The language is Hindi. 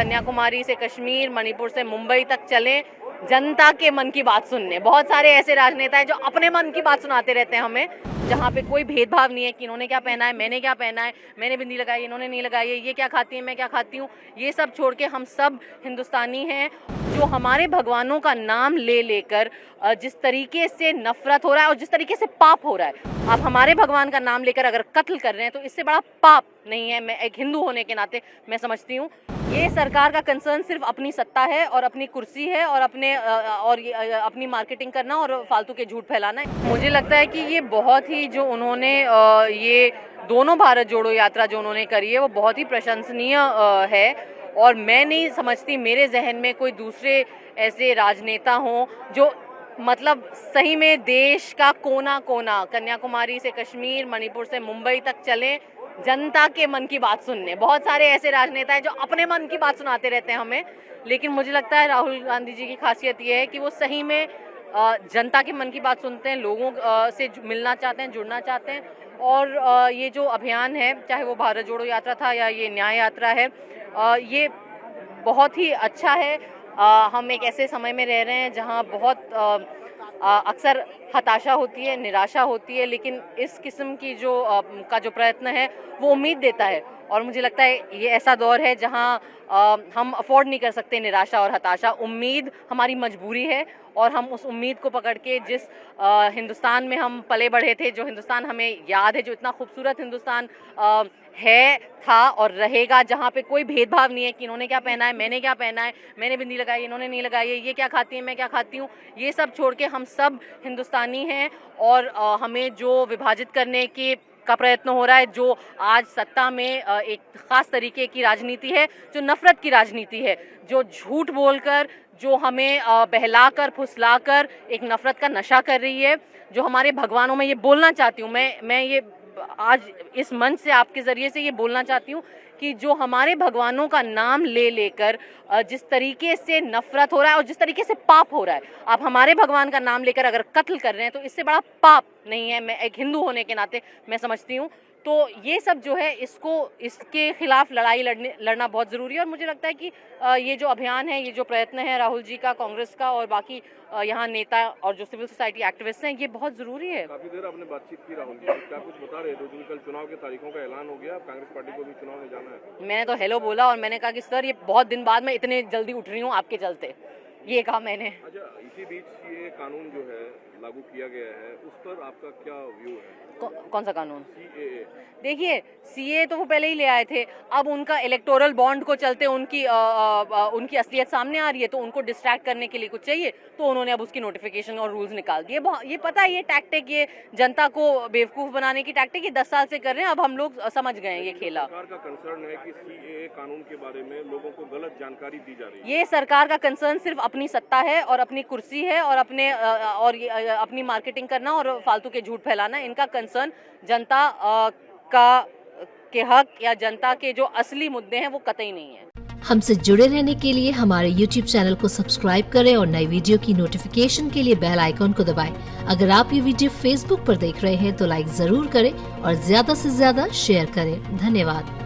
कन्याकुमारी से कश्मीर, मणिपुर से मुंबई तक चलें जनता के मन की बात सुनने। बहुत सारे ऐसे राजनेता हैं जो अपने मन की बात सुनाते रहते हैं हमें, जहाँ पे कोई भेदभाव नहीं है कि इन्होंने क्या पहना है, मैंने क्या पहना है, मैंने बिंदी लगाई, इन्होंने नहीं लगाई है, ये क्या खाती है, मैं क्या खाती हूँ। ये सब छोड़ के हम सब हिंदुस्तानी हैं। जो हमारे भगवानों का नाम ले लेकर जिस तरीके से नफरत हो रहा है और जिस तरीके से पाप हो रहा है, आप हमारे भगवान का नाम लेकर अगर कत्ल कर रहे हैं तो इससे बड़ा पाप नहीं है। मैं एक हिंदू होने के नाते मैं समझती हूँ ये सरकार का कंसर्न सिर्फ अपनी सत्ता है और अपनी कुर्सी है और अपनी मार्केटिंग करना और फालतू के झूठ फैलाना है। मुझे लगता है कि ये बहुत ही जो उन्होंने ये दोनों भारत जोड़ो यात्रा जो उन्होंने करी है वो बहुत ही प्रशंसनीय है और मैं नहीं समझती मेरे जहन में कोई दूसरे ऐसे राजनेता हों जो मतलब सही में देश का कोना कोना कन्याकुमारी से कश्मीर, मणिपुर से मुंबई तक चलें जनता के मन की बात सुनने। बहुत सारे ऐसे राजनेता हैं जो अपने मन की बात सुनाते रहते हैं हमें, लेकिन मुझे लगता है राहुल गांधी जी की खासियत ये है कि वो सही में जनता के मन की बात सुनते हैं, लोगों से मिलना चाहते हैं, जुड़ना चाहते हैं। और ये जो अभियान है, चाहे वो भारत जोड़ो यात्रा था या ये न्याय यात्रा है, ये बहुत ही अच्छा है। हम एक ऐसे समय में रह रहे हैं जहां बहुत अक्सर हताशा होती है, निराशा होती है, लेकिन इस किस्म की का जो प्रयत्न है वो उम्मीद देता है। और मुझे लगता है ये ऐसा दौर है जहां हम अफोर्ड नहीं कर सकते निराशा और हताशा। उम्मीद हमारी मजबूरी है और हम उस उम्मीद को पकड़ के जिस हिंदुस्तान में हम पले बढ़े थे, जो हिंदुस्तान हमें याद है, जो इतना खूबसूरत हिंदुस्तान है, था और रहेगा, जहाँ पे कोई भेदभाव नहीं है कि इन्होंने क्या पहना है, मैंने क्या पहना है, मैंने बिंदी लगाई, इन्होंने नहीं लगाई है, ये क्या खाती है, मैं क्या खाती हूँ। ये सब छोड़ के हम सब हिंदुस्तानी हैं और हमें जो विभाजित करने का प्रयत्न हो रहा है, जो आज सत्ता में एक खास तरीके की राजनीति है, जो नफरत की राजनीति है, जो झूठ बोलकर, जो हमें बहलाकर फुसलाकर एक नफरत का नशा कर रही है, जो हमारे भगवानों में ये बोलना चाहती हूँ मैं ये आज इस मंच से आपके ज़रिए से ये बोलना चाहती हूँ कि जो हमारे भगवानों का नाम ले लेकर जिस तरीके से नफरत हो रहा है और जिस तरीके से पाप हो रहा है, आप हमारे भगवान का नाम लेकर अगर कत्ल कर रहे हैं तो इससे बड़ा पाप नहीं है। मैं एक हिंदू होने के नाते मैं समझती हूँ। तो ये सब जो है इसके खिलाफ लड़ाई लड़ना बहुत ज़रूरी है और मुझे लगता है कि ये जो अभियान है, ये जो प्रयत्न है राहुल जी का, कांग्रेस का और बाकी यहाँ नेता और जो सिविल सोसाइटी एक्टिविस्ट हैं, ये बहुत ज़रूरी है। काफी देर आपने बातचीत की राहुल जी, क्या कुछ बता रहे थे? जो कल चुनाव के तारीखों का ऐलान हो गया, कांग्रेस पार्टी को भी चुनाव में जाना है। मैंने तो हेलो बोला और मैंने कहा कि सर ये बहुत दिन बाद मैं इतने जल्दी उठ रही हूँ आपके चलते, ये कहा मैंने। अच्छा, इसी बीच ये कानून जो है लागू किया गया है, उस पर आपका क्या व्यू है? कौन सा कानून? CAA। देखिए, सीए तो वो पहले ही ले आए थे, अब उनका इलेक्टोरल बॉन्ड को चलते उनकी असलियत सामने आ रही है, तो उनको डिस्ट्रैक्ट करने के लिए कुछ चाहिए, तो उन्होंने अब उसकी नोटिफिकेशन और रूल्स निकाल दिए। ये पता है, ये टैक्टिक, ये जनता को बेवकूफ़ बनाने की टैक्टिक ये 10 साल से कर रहे हैं, अब हम लोग समझ गए हैं ये खेला। सरकार का कंसर्न है कि CAA कानून के बारे में लोगों को गलत जानकारी दी जा रही है। ये सरकार का कंसर्न सिर्फ अपनी सत्ता है और अपनी कुर्सी है और अपनी मार्केटिंग करना और फालतू के झूठ फैलाना। इनका कंसर्न जनता के हक या जनता के जो असली मुद्दे हैं वो कतई नहीं है। हमसे जुड़े रहने के लिए हमारे YouTube चैनल को सब्सक्राइब करें और नई वीडियो की नोटिफिकेशन के लिए बेल आइकॉन को दबाएं। अगर आप ये वीडियो Facebook पर देख रहे हैं तो लाइक जरूर करें और ज्यादा से ज्यादा शेयर करें। धन्यवाद।